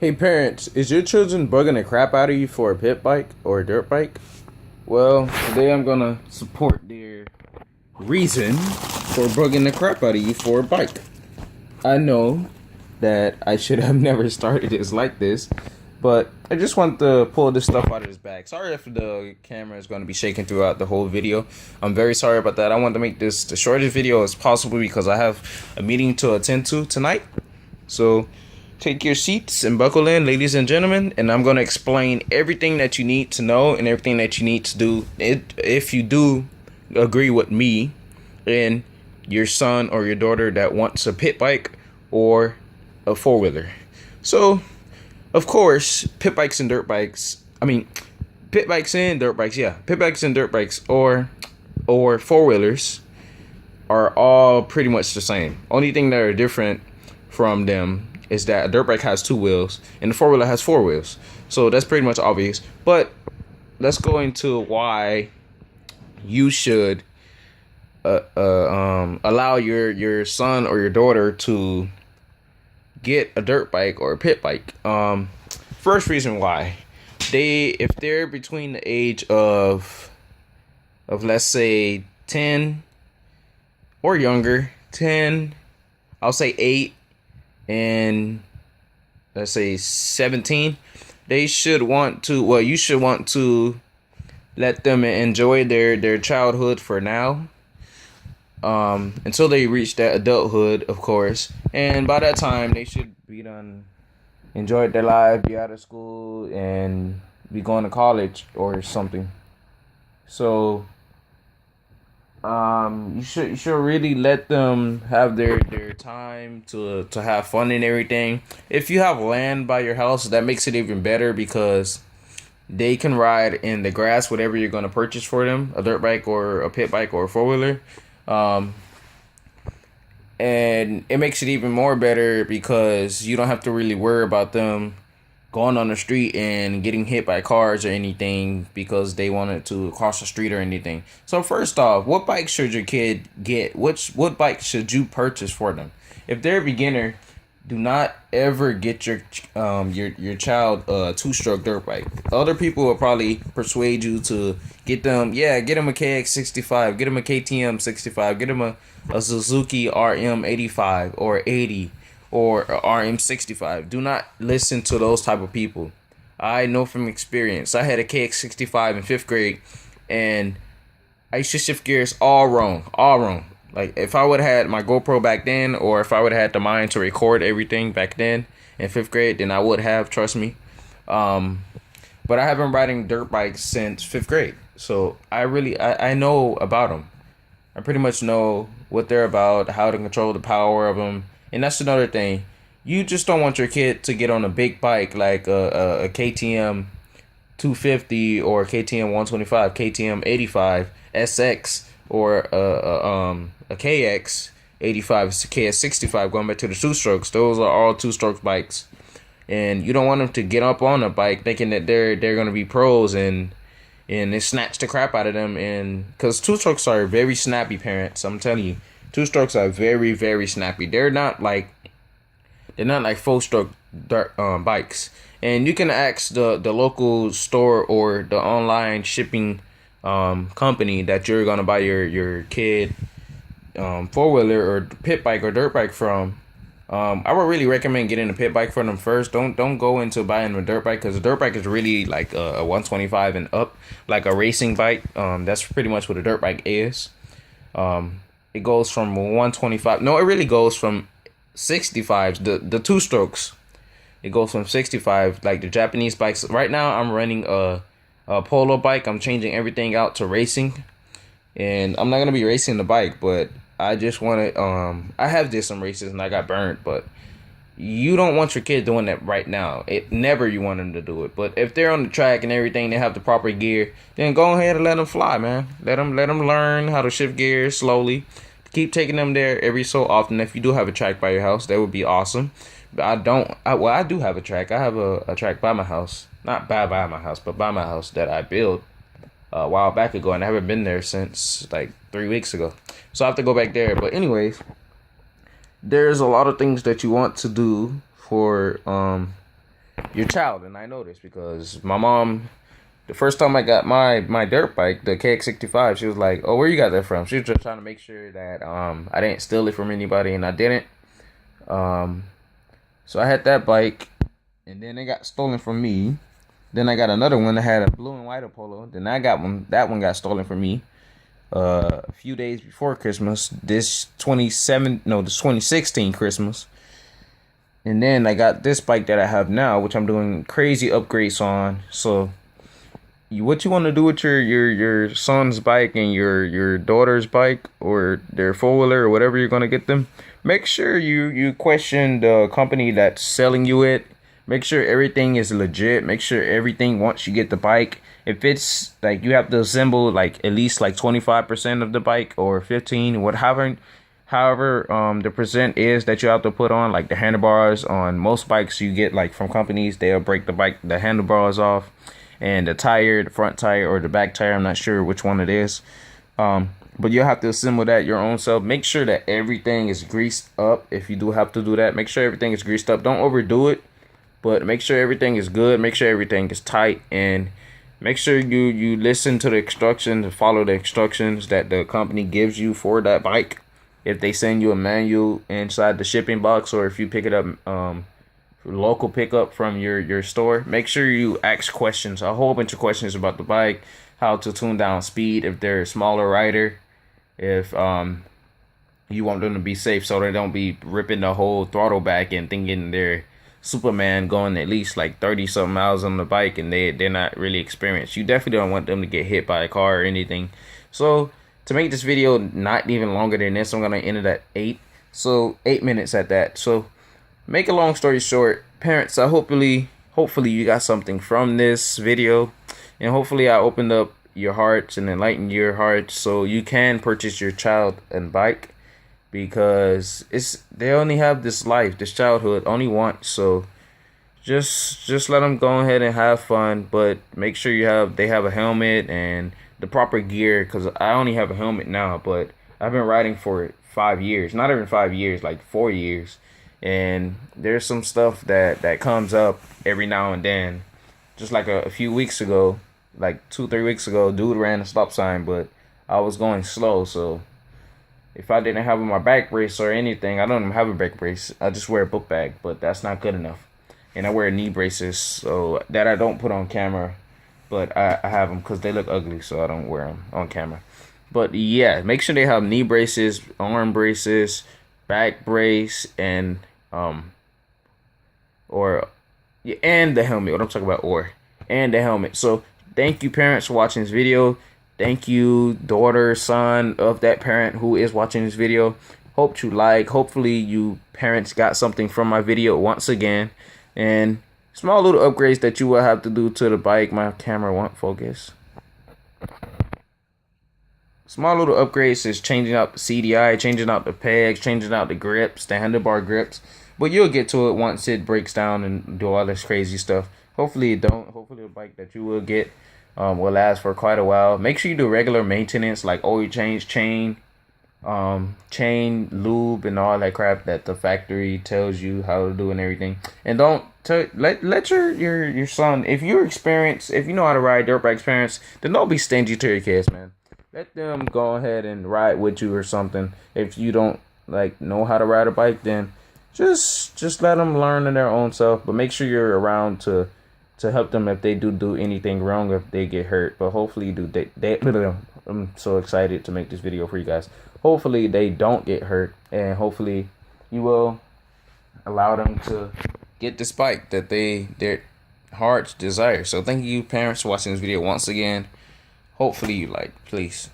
Hey parents, is your children bugging the crap out of you for a pit bike or a dirt bike? Well, today I'm gonna support their reason for bugging the crap out of you for a bike. I know that I should have never started this like this, but I just want to pull this stuff out of this bag. Sorry if the camera is going to be shaking throughout the whole video. I'm very sorry about that. I want to make this the shortest video as possible because I have a meeting to attend to tonight. So take your seats and buckle in, ladies and gentlemen, and I'm going to explain everything that you need to know and everything that you need to do if you do agree with me and your son or your daughter that wants a pit bike or a four-wheeler. So, of course, pit bikes and dirt bikes, pit bikes and dirt bikes, pit bikes and dirt bikes or four-wheelers are all pretty much the same. Only thing that are different from them is that a dirt bike has two wheels and the four-wheeler has four wheels. So that's pretty much obvious. But let's go into why you should allow your son or your daughter to get a dirt bike or a pit bike. First reason why, if they're between the age of let's say 10 or younger, 10, I'll say 8 and let's say 17, they should want to, well, you should want to let them enjoy their childhood for now, until they reach that adulthood, of course. And by that time, they should be done, enjoyed their life, be out of school, and be going to college or something. So you should really let them have their time to have fun and everything. If you have land by your house, that makes it even better because they can ride in the grass, whatever you're going to purchase for them, a dirt bike or a pit bike or a four-wheeler. And it makes it even more better because you don't have to really worry about them going on the street and getting hit by cars or anything because they wanted to cross the street or anything. So first off, what bike should your kid get? What bike should you purchase for them? If they're a beginner, do not ever get your child a two-stroke dirt bike. Other people will probably persuade you to get them a KX65, get them a KTM 65, get them a Suzuki RM85 or 80 or a RM65. Do not listen to those type of people. I know from experience. I had a KX65 in 5th grade and I used to shift gears all wrong. Like, if I would have had my GoPro back then, or if I would have had the mind to record everything back then in 5th grade, then I would have, trust me. But I have been riding dirt bikes since 5th grade. So I know about them. I pretty much know what they're about, how to control the power of them. And that's another thing. You just don't want your kid to get on a big bike like a KTM 250 or KTM 125, KTM 85, SX, or a KX 85, KX 65, going back to the two strokes. Those are all two strokes bikes. And you don't want them to get up on a bike thinking that they're going to be pros and it snatch the crap out of them. And because two strokes are very snappy, parents, I'm telling you, two strokes are very, very snappy. They're not like full stroke dirt bikes. And you can ask the local store or the online shipping company that you're gonna buy your kid four-wheeler or pit bike or dirt bike from. I would really recommend getting a pit bike for them first. Don't go into buying a dirt bike because a dirt bike is really like a 125 and up, like a racing bike. That's pretty much what a dirt bike is. It goes from 125. No, it really goes from 65. The two strokes. It goes from 65, like the Japanese bikes. Right now, I'm running a polo bike. I'm changing everything out to racing, and I'm not gonna be racing the bike, but I just want to. I have did some races and I got burned, but you don't want your kid doing that right now. Never you want them to do it. But if they're on the track and everything, they have the proper gear, then go ahead and let them fly, man. Let them learn how to shift gears slowly. Keep taking them there every so often. If you do have a track by your house, that would be awesome. But I do have a track. I have a track by my house. Not by my house, but by my house that I built a while back ago, and I haven't been there since like 3 weeks ago. So I have to go back there. But anyways, there's a lot of things that you want to do for your child. And I know this because my mom, the first time I got my dirt bike, the KX65, she was like, "Oh, where you got that from?" She was just trying to make sure that I didn't steal it from anybody, and I didn't. So I had that bike, and then it got stolen from me. Then I got another one that had a blue and white Apollo. Then I got one. That one got stolen from me. A few days before Christmas, this 2016 Christmas. And then I got this bike that I have now, which I'm doing crazy upgrades on. So what you want to do with your son's bike and your daughter's bike, or their four-wheeler, or whatever you're going to get them, make sure you question the company that's selling you it. Make sure everything is legit. Make sure everything, once you get the bike, if it's like you have to assemble like at least like 25% of the bike, or 15, whatever, the percent is that you have to put on, like the handlebars on most bikes you get like from companies, they'll break the handlebars off, and the tire, the front tire or the back tire, I'm not sure which one it is. But you'll have to assemble that your own self. Make sure that everything is greased up. If you do have to do that, make sure everything is greased up. Don't overdo it, but make sure everything is good. Make sure everything is tight, and make sure you listen to the instructions, follow the instructions that the company gives you for that bike. If they send you a manual inside the shipping box, or if you pick it up local pickup from your store, make sure you ask questions, a whole bunch of questions about the bike, how to tune down speed if they're a smaller rider, if you want them to be safe so they don't be ripping the whole throttle back and thinking they're Superman going at least like 30 something miles on the bike, and they're not really experienced. You definitely don't want them to get hit by a car or anything. So to make this video not even longer than this, I'm gonna end it at 8 minutes at that. So make a long story short, parents, I hopefully you got something from this video, and hopefully I opened up your hearts and enlightened your hearts so you can purchase your child a bike, because they only have this life, this childhood only once. So just let them go ahead and have fun, but make sure they have a helmet and the proper gear, because I only have a helmet now, but I've been riding for 5 years, not even 5 years, like 4 years. And there's some stuff that comes up every now and then. Just like a few weeks ago, like 2-3 weeks ago, dude ran a stop sign, but I was going slow. So if I didn't have my back brace or anything, I don't even have a back brace, I just wear a book bag, but that's not good enough. And I wear knee braces, so that I don't put on camera, but I have them because they look ugly, so I don't wear them on camera. But yeah, make sure they have knee braces, arm braces, back brace, and and the helmet. What I'm talking about, and the helmet. So thank you, parents, for watching this video. Thank you, daughter, son of that parent who is watching this video. Hopefully you parents got something from my video once again. And small little upgrades that you will have to do to the bike. My camera won't focus. Small little upgrades is changing out the CDI, changing out the pegs, changing out the grips, the handlebar grips. But you'll get to it once it breaks down and do all this crazy stuff. Hopefully it don't. Hopefully the bike that you will get will last for quite a while. Make sure you do regular maintenance, like oil change, chain, lube, and all that crap that the factory tells you how to do and everything. And don't let your son, if you're experienced, if you know how to ride dirt bikes, parents, then don't be stingy to your kids, man. Let them go ahead and ride with you or something. If you don't know how to ride a bike, then just let them learn in their own self. But make sure you're around to help them if they do anything wrong, if they get hurt. But hopefully you do. I'm so excited to make this video for you guys. Hopefully they don't get hurt, and hopefully you will allow them to get this bike that their hearts desire. So thank you, parents, for watching this video once again. Hopefully you like. Please.